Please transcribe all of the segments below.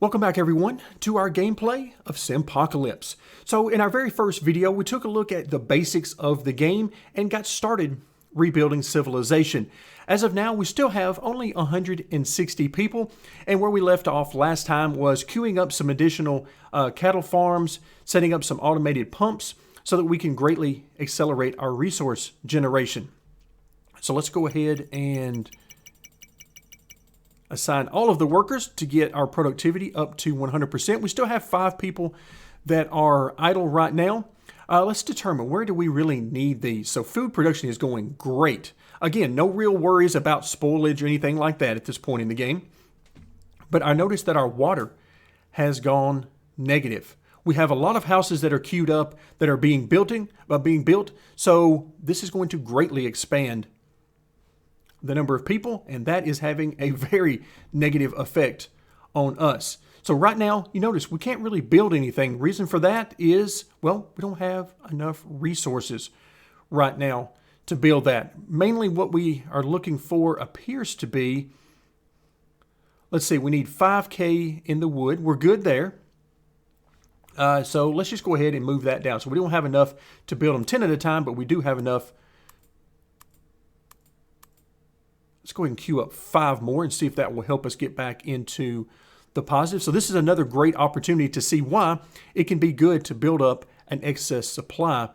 Welcome back everyone to our gameplay of Simpocalypse. So in our very first video, we took a look at the basics of the game and got started rebuilding civilization. As of now, we still have only 160 people, and where we left off last time was queuing up some additional cattle farms, setting up some automated pumps so that we can greatly accelerate our resource generation. So let's go ahead and assign all of the workers to get our productivity up to 100%. We still have 5 people that are idle right now. Let's determine, where do we really need these? So food production is going great. Again, no real worries about spoilage or anything like that at this point in the game. But I noticed that our water has gone negative. We have a lot of houses that are queued up that are being built. So this is going to greatly expand the number of people, and that is having a very negative effect on us. So right now, you notice we can't really build anything. Reason for that is, well, we don't have enough resources right now to build that. Mainly what we are looking for appears to be, let's see, we need 5K in the wood. We're good there. So let's just go ahead and move that down. So we don't have enough to build them 10 at a time, but we do have enough. Let's go ahead and queue up 5 more and see if that will help us get back into the positive. So this is another great opportunity to see why it can be good to build up an excess supply,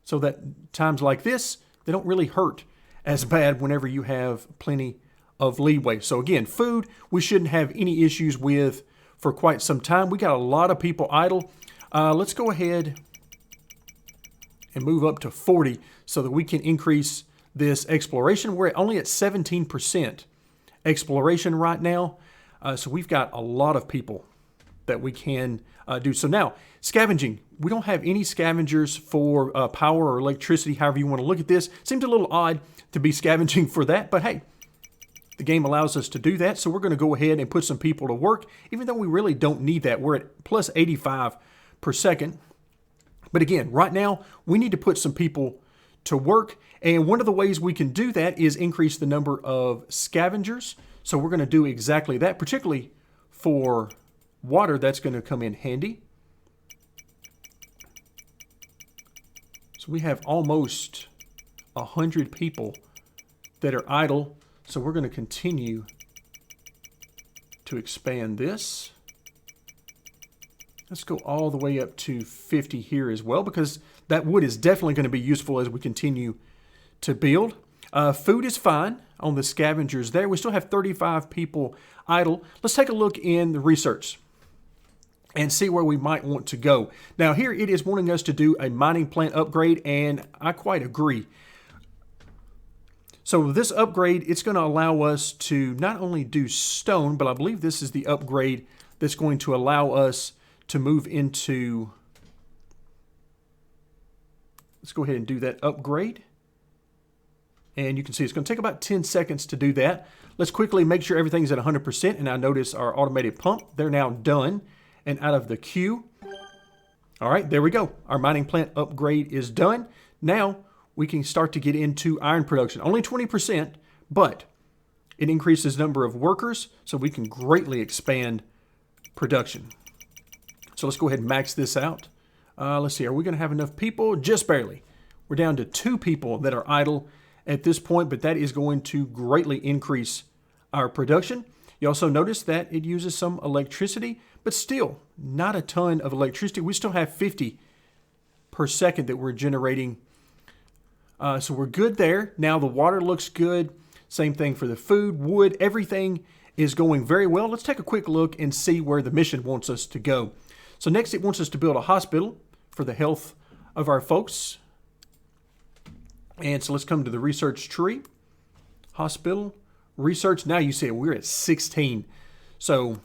so that times like this, they don't really hurt as bad whenever you have plenty of leeway. So again, food, we shouldn't have any issues with for quite some time. We got a lot of people idle. Let's go ahead and move up to 40 so that we can increase this exploration. We're only at 17% exploration right now. So we've got a lot of people that we can do. So now, scavenging. We don't have any scavengers for power or electricity, however you want to look at this. Seems a little odd to be scavenging for that, but hey, the game allows us to do that. So we're going to go ahead and put some people to work, even though we really don't need that. We're at plus 85 per second. But again, right now, we need to put some people to work. And one of the ways we can do that is increase the number of scavengers. So we're going to do exactly that, particularly for water. That's going to come in handy. So we have almost 100 people that are idle. So we're going to continue to expand this. Let's go all the way up to 50 here as well, because that wood is definitely going to be useful as we continue to build. Food is fine on the scavengers there. We still have 35 people idle. Let's take a look in the research and see where we might want to go. Now here it is wanting us to do a mining plant upgrade, and I quite agree. So this upgrade, it's going to allow us to not only do stone, but I believe this is the upgrade that's going to allow us to move into, let's go ahead and do that upgrade. And you can see it's going to take about 10 seconds to do that. Let's quickly make sure everything's at 100%. And I notice our automated pump, they're now done and out of the queue. All right, there we go. Our mining plant upgrade is done. Now we can start to get into iron production. Only 20%, but it increases the number of workers, so we can greatly expand production. So let's go ahead and max this out. Let's see, are we going to have enough people? Just barely. We're down to 2 people that are idle at this point, but that is going to greatly increase our production. You also notice that it uses some electricity, but still not a ton of electricity. We still have 50 per second that we're generating. So we're good there. Now the water looks good. Same thing for the food, wood, everything is going very well. Let's take a quick look and see where the mission wants us to go. So next it wants us to build a hospital for the health of our folks. And so let's come to the research tree. Hospital, research. Now you see we're at 16. So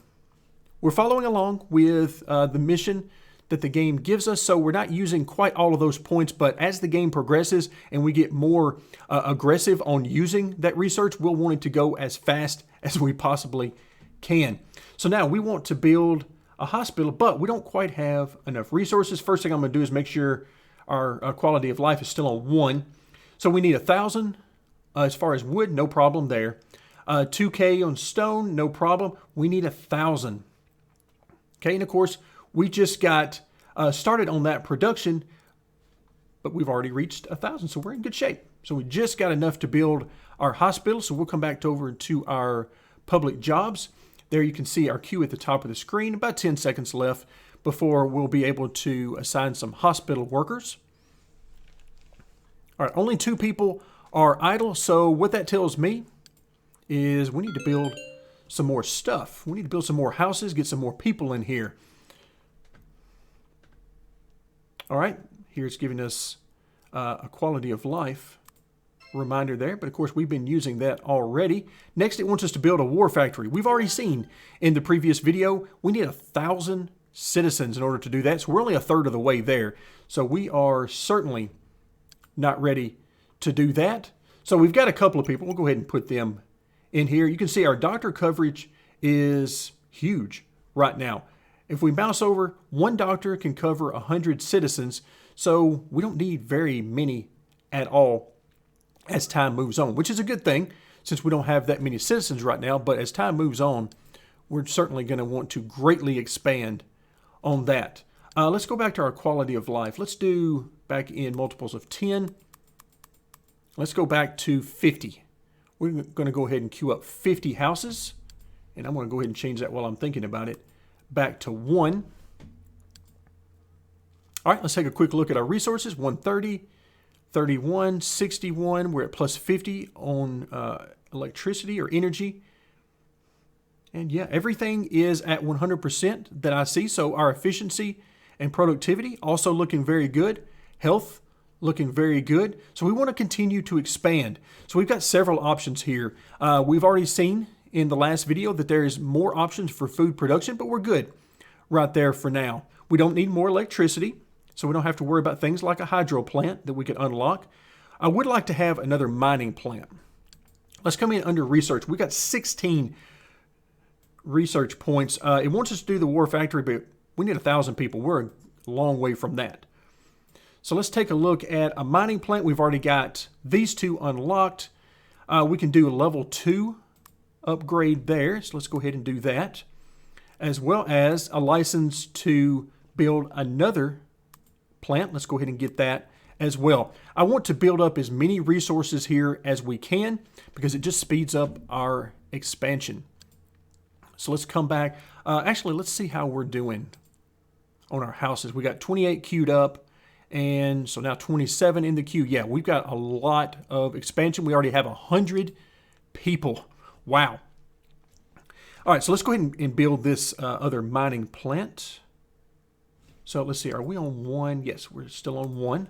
we're following along with the mission that the game gives us. So we're not using quite all of those points, but as the game progresses and we get more aggressive on using that research, we'll want it to go as fast as we possibly can. So now we want to build a hospital, but we don't quite have enough resources. First thing I'm going to do is make sure our quality of life is still on 1. So we need 1,000 as far as wood, no problem there. 2K on stone, no problem. We need 1,000. Okay, and of course, we just got started on that production, but we've already reached 1,000, so we're in good shape. So we just got enough to build our hospital, so we'll come back over to our public jobs. There you can see our queue at the top of the screen, about 10 seconds left before we'll be able to assign some hospital workers. All right, only 2 people are idle, so what that tells me is we need to build some more stuff. We need to build some more houses, get some more people in here. All right, here's giving us a quality of life reminder there, but of course we've been using that already. Next, it wants us to build a war factory. We've already seen in the previous video, we need 1,000 citizens in order to do that, so we're only a third of the way there. So we are certainly not ready to do that. So we've got a couple of people. We'll go ahead and put them in here. You can see our doctor coverage is huge right now. If we mouse over, 1 doctor can cover 100 citizens, so we don't need very many at all as time moves on, which is a good thing since we don't have that many citizens right now. But as time moves on, we're certainly going to want to greatly expand on that. Let's go back to our quality of life. Let's do back in multiples of 10. Let's go back to 50. We're going to go ahead and queue up 50 houses. And I'm going to go ahead and change that while I'm thinking about it back to 1. All right, let's take a quick look at our resources. 130, 31, 61. We're at plus 50 on electricity or energy. And yeah, everything is at 100% that I see. So our efficiency and productivity also looking very good. Health looking very good. So we want to continue to expand. So we've got several options here. We've already seen in the last video that there is more options for food production, but we're good right there for now. We don't need more electricity, so we don't have to worry about things like a hydro plant that we could unlock. I would like to have another mining plant. Let's come in under research. We got 16 research points. It wants us to do the war factory, but we need 1,000 people. We're a long way from that. So let's take a look at a mining plant. We've already got these 2 unlocked. We can do a level 2 upgrade there. So let's go ahead and do that, as well as a license to build another plant. Let's go ahead and get that as well. I want to build up as many resources here as we can because it just speeds up our expansion. So let's come back. Actually, let's see how we're doing on our houses. We got 28 queued up, and so now 27 in the queue. Yeah, we've got a lot of expansion. We already have 100 people. Wow. All right, so let's go ahead and build this other mining plant. So let's see, are we on 1? Yes, we're still on 1.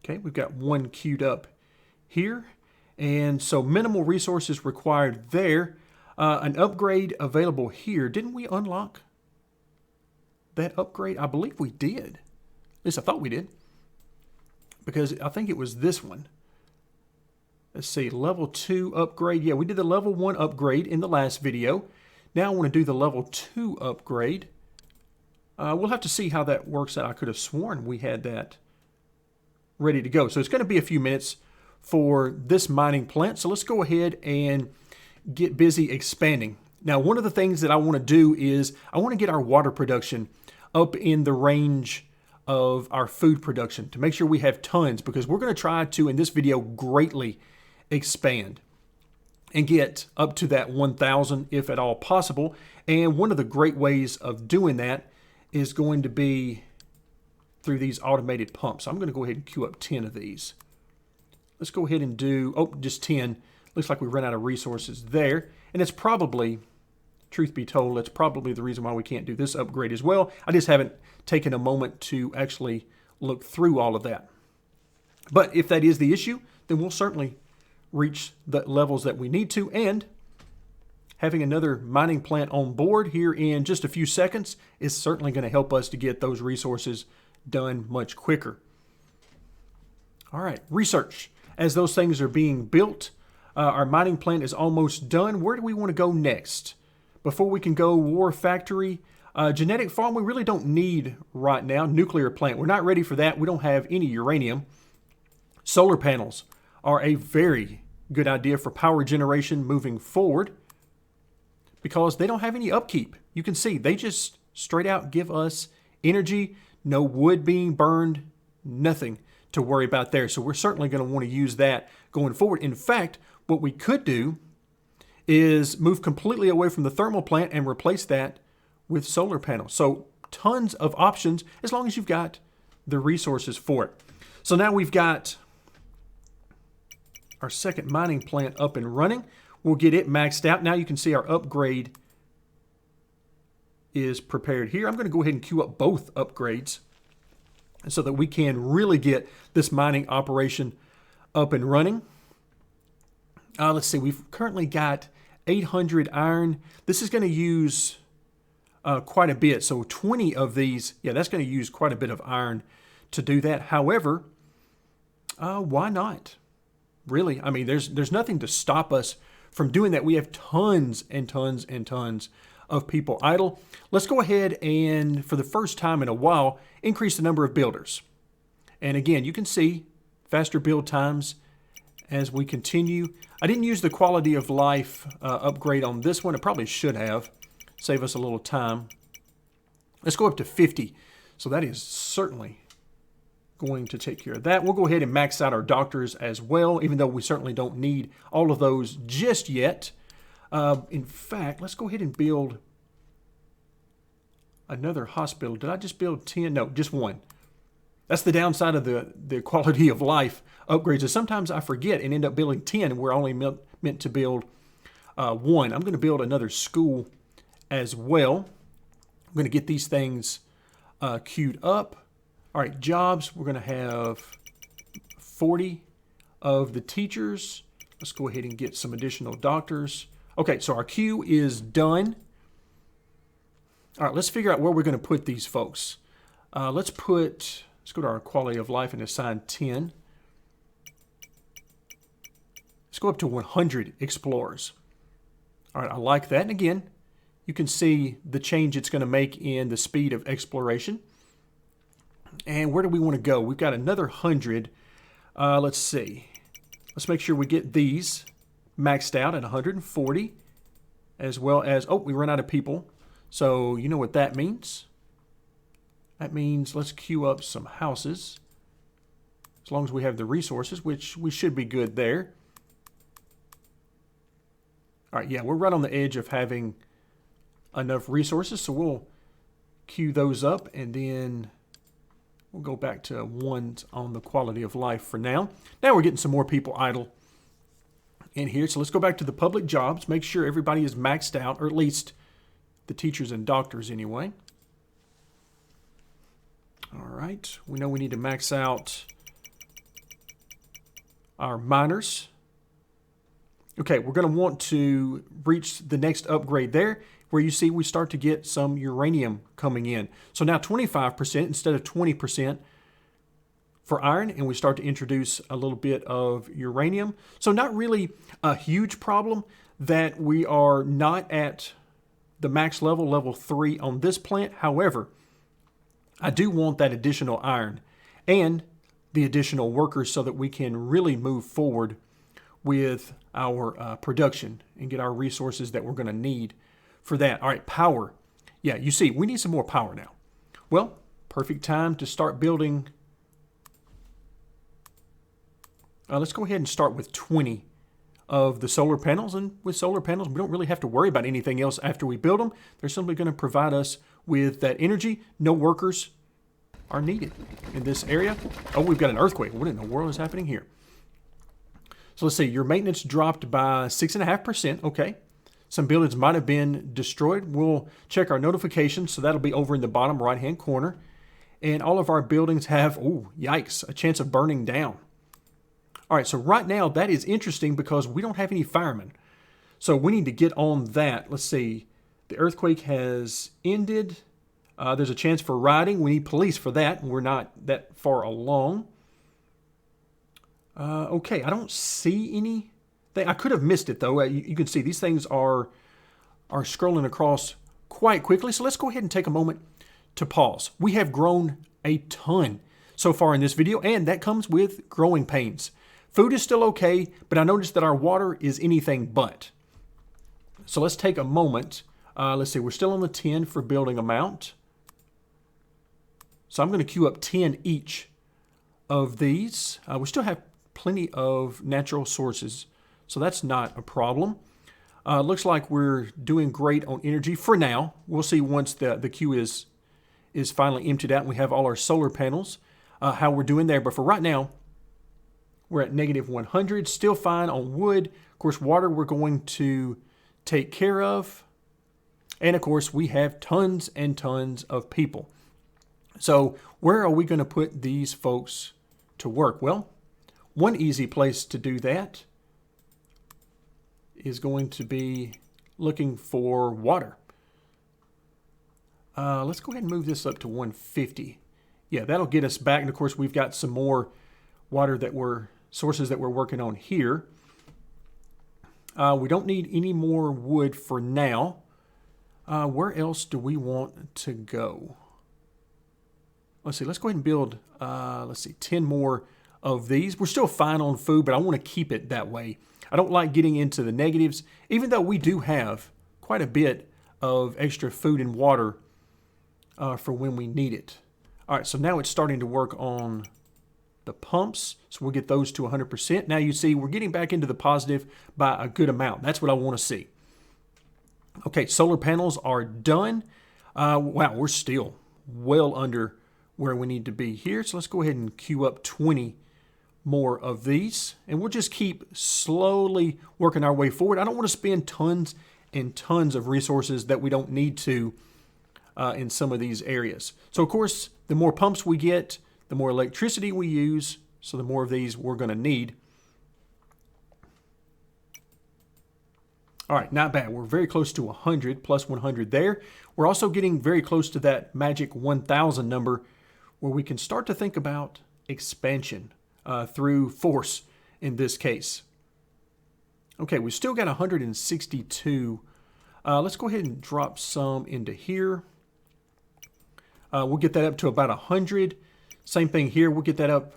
Okay, we've got 1 queued up here. And so minimal resources required there. An upgrade available here. Didn't we unlock that upgrade? I believe we did. At least I thought we did, because I think it was this one. Let's see, level 2 upgrade. Yeah, we did the level 1 upgrade in the last video. Now I want to do the level 2 upgrade. We'll have to see how that works out. I could have sworn we had that ready to go. So it's going to be a few minutes for this mining plant. So let's go ahead and get busy expanding. Now, one of the things that I want to do is I want to get our water production up in the range of our food production to make sure we have tons, because we're going to try to, in this video, greatly expand and get up to that 1,000 if at all possible. And one of the great ways of doing that is going to be through these automated pumps. I'm going to go ahead and queue up 10 of these. Let's go ahead and do, just 10. Looks like we ran out of resources there. And it's probably, truth be told, that's probably the reason why we can't do this upgrade as well. I just haven't taken a moment to actually look through all of that. But if that is the issue, then we'll certainly reach the levels that we need to. And having another mining plant on board here in just a few seconds is certainly going to help us to get those resources done much quicker. All right, research. As those things are being built, our mining plant is almost done. Where do we want to go next? Before we can go war factory, genetic farm we really don't need right now. Nuclear plant, we're not ready for that. We don't have any uranium. Solar panels are a very good idea for power generation moving forward because they don't have any upkeep. You can see they just straight out give us energy, no wood being burned, nothing to worry about there. So we're certainly going to want to use that going forward. In fact, what we could do is move completely away from the thermal plant and replace that with solar panels. So tons of options as long as you've got the resources for it. So now we've got our second mining plant up and running. We'll get it maxed out. Now you can see our upgrade is prepared here. I'm going to go ahead and queue up both upgrades so that we can really get this mining operation up and running. Let's see, we've currently got 800 iron. This is going to use quite a bit. So 20 of these, yeah, that's going to use quite a bit of iron to do that. However, why not? Really, I mean, there's nothing to stop us from doing that. We have tons and tons and tons of people idle. Let's go ahead and, for the first time in a while, increase the number of builders. And again, you can see faster build times as we continue. I didn't use the quality of life upgrade on this one. I probably should have. Save us a little time. Let's go up to 50. So that is certainly going to take care of that. We'll go ahead and max out our doctors as well, even though we certainly don't need all of those just yet. In fact, let's go ahead and build another hospital. Did I just build 10? No, just one. That's the downside of the quality of life upgrades. Is sometimes I forget and end up building 10 and we're only meant to build one. I'm going to build another school as well. I'm going to get these things queued up. All right, jobs. We're going to have 40 of the teachers. Let's go ahead and get some additional doctors. Okay, so our queue is done. All right, let's figure out where we're going to put these folks. Let's go to our quality of life and assign 10. Let's go up to 100 explorers. All right, I like that. And again, you can see the change it's going to make in the speed of exploration. And where do we want to go? We've got another 100. Let's see. Let's make sure we get these maxed out at 140, as well as, oh, we run out of people. So you know what that means. That means let's queue up some houses, as long as we have the resources, which we should be good there. All right, yeah, we're right on the edge of having enough resources, so we'll queue those up, and then we'll go back to ones on the quality of life for now. Now we're getting some more people idle in here, so let's go back to the public jobs, make sure everybody is maxed out, or at least the teachers and doctors anyway. All right, we know we need to max out our miners. Okay, we're going to want to reach the next upgrade there, where you see we start to get some uranium coming in. So now 25% instead of 20% for iron, and we start to introduce a little bit of uranium. So not really a huge problem that we are not at the max level, level 3 on this plant. However, I do want that additional iron and the additional workers so that we can really move forward with our production and get our resources that we're going to need for that. All right, power. Yeah, you see, we need some more power now. Well, perfect time to start building. Let's go ahead and start with 20 of the solar panels. And with solar panels, we don't really have to worry about anything else after we build them. They're simply going to provide us with that energy. No workers are needed in this area. Oh, we've got an earthquake. What in the world is happening here? So let's see, your maintenance dropped by 6.5%. Okay. Some buildings might have been destroyed. We'll check our notifications. So that'll be over in the bottom right-hand corner. And all of our buildings have, oh, yikes, a chance of burning down. All right, so right now that is interesting because we don't have any firemen. So we need to get on that. Let's see. The earthquake has ended. There's a chance for rioting. We need police for that. We're not that far along. Okay, I don't see anything. I could have missed it, though. You can see these things are scrolling across quite quickly. So let's go ahead and take a moment to pause. We have grown a ton so far in this video, and that comes with growing pains. Food is still okay, but I noticed that our water is anything but. So let's take a moment. Let's see, we're still on the 10 for building amount. So I'm going to queue up 10 each of these. We still have plenty of natural sources, so that's not a problem. Looks like we're doing great on energy for now. We'll see once the queue is finally emptied out and we have all our solar panels, how we're doing there. But for right now, we're at negative 100, still fine on wood. Of course, water we're going to take care of. And of course, we have tons and tons of people. So where are we going to put these folks to work? Well, one easy place to do that is going to be looking for water. Let's go ahead and move this up to 150. Yeah, that'll get us back. And of course, we've got some more water sources that we're working on here. We don't need any more wood for now. Where else do we want to go? Let's see, let's go ahead and build, 10 more of these. We're still fine on food, but I want to keep it that way. I don't like getting into the negatives, even though we do have quite a bit of extra food and water for when we need it. All right, so now it's starting to work on the pumps, so we'll get those to 100%. Now you see we're getting back into the positive by a good amount. That's what I want to see. Okay, solar panels are done. Wow, we're still well under where we need to be here. So let's go ahead and queue up 20 more of these, and we'll just keep slowly working our way forward. I don't want to spend tons and tons of resources that we don't need to in some of these areas. So of course, the more pumps we get, the more electricity we use, so the more of these we're going to need. All right, not bad. We're very close to 100, plus 100 there. We're also getting very close to that magic 1,000 number where we can start to think about expansion through force in this case. Okay, we've still got 162. Let's go ahead and drop some into here. We'll get that up to about 100. Same thing here. We'll get that up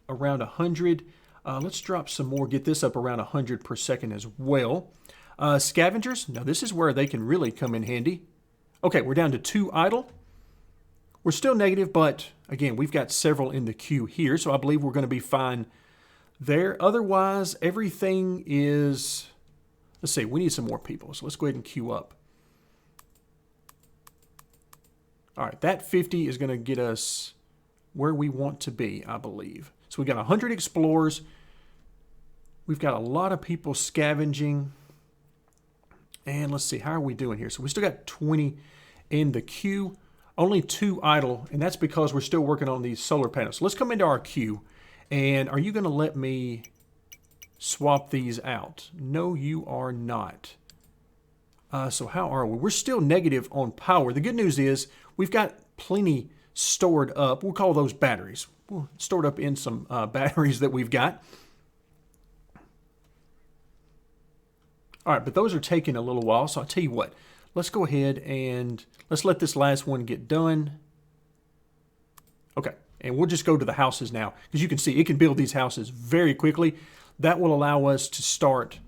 around 100. Let's drop some more, get this up around 100 per second as well. Scavengers, now this is where they can really come in handy. Okay, we're down to 2 idle. We're still negative, but again, we've got several in the queue here, so I believe we're going to be fine there. Otherwise, everything is... Let's see, we need some more people, so let's go ahead and queue up. All right, that 50 is going to get us where we want to be, I believe. So we got 100 explorers. We've got a lot of people scavenging. And let's see, how are we doing here? So we still got 20 in the queue, only 2 idle, and that's because we're still working on these solar panels. So let's come into our queue, and are you going to let me swap these out? No, you are not. So how are we? We're still negative on power. The good news is we've got plenty stored up. We'll call those batteries. We'll stored up in some batteries that we've got. All right, but those are taking a little while, so I'll tell you what. Let's go ahead and let's let this last one get done. Okay, and we'll just go to the houses now, because you can see it can build these houses very quickly. That will allow us to start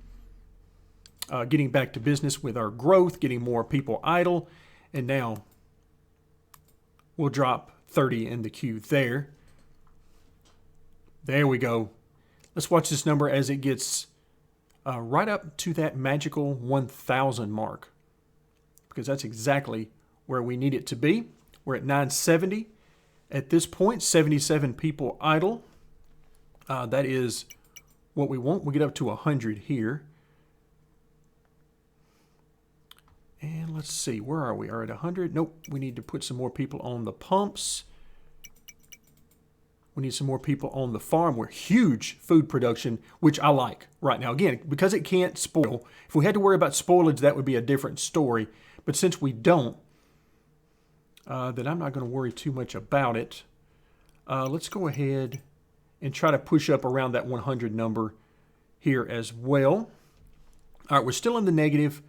getting back to business with our growth, getting more people idle, and now we'll drop 30 in the queue there. There we go. Let's watch this number as it gets right up to that magical 1,000 mark, because that's exactly where we need it to be. We're at 970 at this point, 77 people idle. That is what we want. We'll get up to 100 here. And let's see, where are we? Are at 100? Nope, we need to put some more people on the pumps. We need some more people on the farm. We're huge food production, which I like right now. Again, because it can't spoil. If we had to worry about spoilage, that would be a different story. But since we don't, then I'm not going to worry too much about it. Let's go ahead and try to push up around that 100 number here as well. All right, we're still in the negative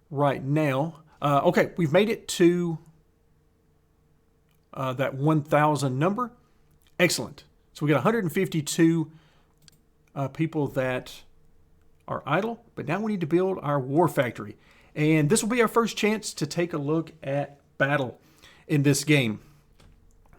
right now. Okay, we've made it to that 1,000 number. Excellent. So we got 152 people that are idle, but now we need to build our war factory. And this will be our first chance to take a look at battle in this game.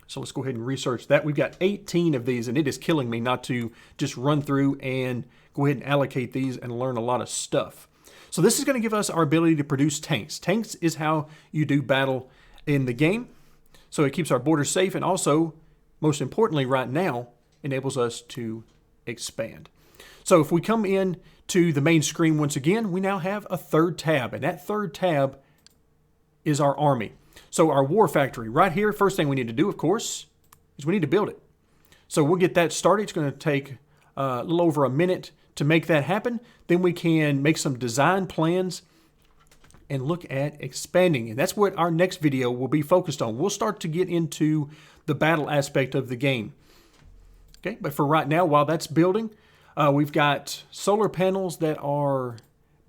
So let's go ahead and research that. We've got 18 of these, and it is killing me not to just run through and go ahead and allocate these and learn a lot of stuff. So this is going to give us our ability to produce tanks. Tanks is how you do battle in the game. So it keeps our borders safe, and also, most importantly right now, enables us to expand. So if we come in to the main screen once again, we now have a third tab, and that third tab is our army. So our war factory right here, first thing we need to do, of course, is we need to build it. So we'll get that started. It's going to take a little over a minute to make that happen. Then we can make some design plans and look at expanding. And that's what our next video will be focused on. We'll start to get into the battle aspect of the game. Okay, but for right now, while that's building, we've got solar panels that are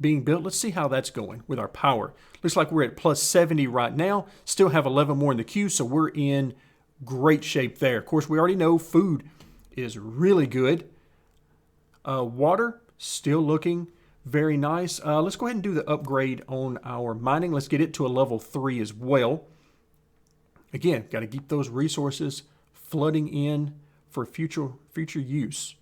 being built. Let's see how that's going with our power. Looks like we're at plus 70 right now. Still have 11 more in the queue, so we're in great shape there. Of course, we already know food is really good. Water, still looking very nice. Let's go ahead and do the upgrade on our mining. Let's get it to a level 3 as well. Again, got to keep those resources flooding in for future use.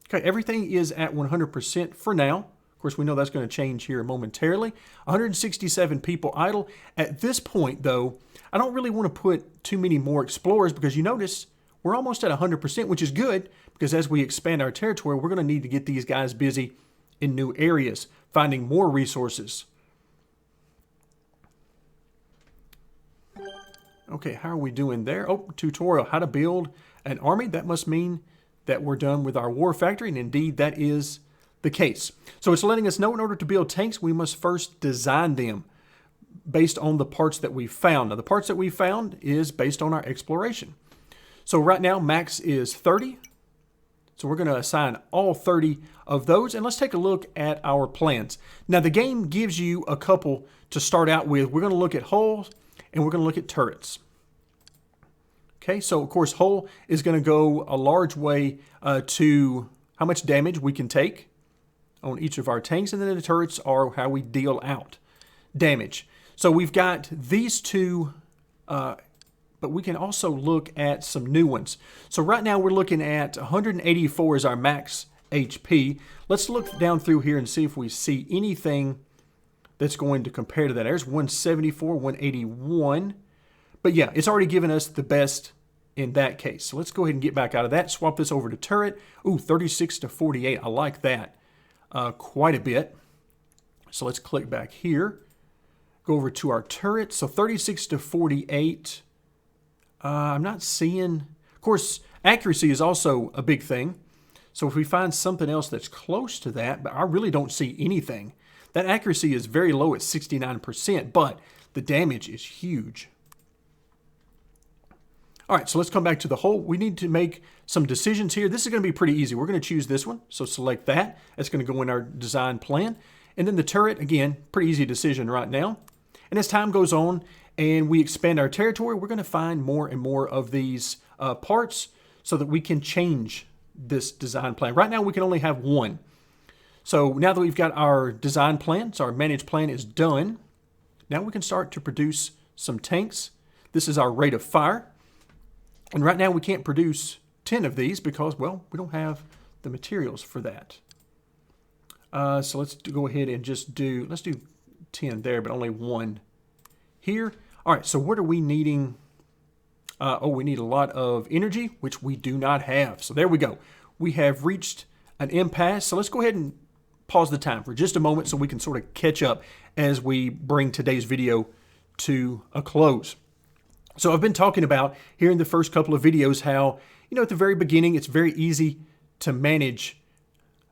Okay, everything is at 100% for now. Of course, we know that's going to change here momentarily. 167 people idle. At this point, though, I don't really want to put too many more explorers because you notice we're almost at 100%, which is good because as we expand our territory, we're going to need to get these guys busy in new areas, finding more resources. Okay, how are we doing there? Oh, tutorial, how to build an army. That must mean that we're done with our war factory, and indeed that is the case. So it's letting us know in order to build tanks, we must first design them based on the parts that we found. Now, the parts that we found is based on our exploration. So right now, max is 30. So we're going to assign all 30 of those, and let's take a look at our plans. Now, the game gives you a couple to start out with. We're going to look at hulls, and we're going to look at turrets. Okay, so of course, hull is going to go a large way to how much damage we can take on each of our tanks, and then the turrets are how we deal out damage. So we've got these two, but we can also look at some new ones. So right now we're looking at 184 is our max HP. Let's look down through here and see if we see anything that's going to compare to that. There's 174, 181. But yeah, it's already given us the best in that case. So let's go ahead and get back out of that. Swap this over to turret. Ooh, 36 to 48. I like that quite a bit. So let's click back here. Go over to our turret. So 36 to 48. I'm not seeing... Of course, accuracy is also a big thing. So if we find something else that's close to that, but I really don't see anything. That accuracy is very low at 69%, but the damage is huge. All right, so let's come back to the hull. We need to make some decisions here. This is going to be pretty easy. We're going to choose this one, so select that. That's going to go in our design plan. And then the turret, again, pretty easy decision right now. And as time goes on and we expand our territory, we're going to find more and more of these parts so that we can change this design plan. Right now, we can only have one. So now that we've got our design plan, so our managed plan is done, now we can start to produce some tanks. This is our rate of fire. And right now we can't produce 10 of these because, well, we don't have the materials for that. So let's go ahead and just do, let's do 10 there, but only one here. All right, so what are we needing? We need a lot of energy, which we do not have. So there we go. We have reached an impasse. So let's go ahead and pause the time for just a moment so we can sort of catch up as we bring today's video to a close. So I've been talking about here in the first couple of videos how, at the very beginning, it's very easy to manage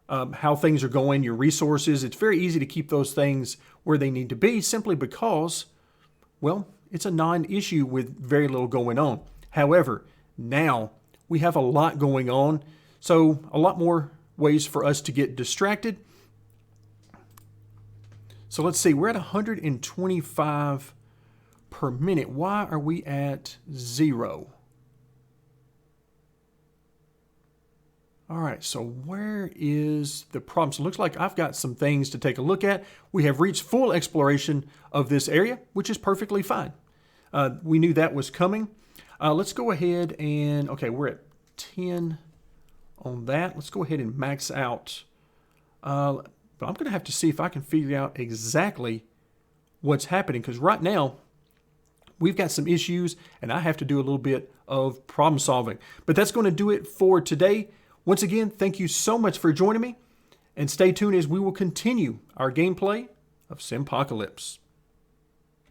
how things are going, your resources. It's very easy to keep those things where they need to be simply because, well, it's a non-issue with very little going on. However, now we have a lot going on, so a lot more ways for us to get distracted. So let's see, we're at 125 per minute. Why are we at 0? All right, so where is the problem? So it looks like I've got some things to take a look at. We have reached full exploration of this area, which is perfectly fine. We knew that was coming. Let's go ahead and, okay, we're at 10 on that. Let's go ahead and max out. But I'm going to have to see if I can figure out exactly what's happening, because right now we've got some issues and I have to do a little bit of problem solving. But that's going to do it for today. Once again, thank you so much for joining me, and stay tuned as we will continue our gameplay of Simpocalypse.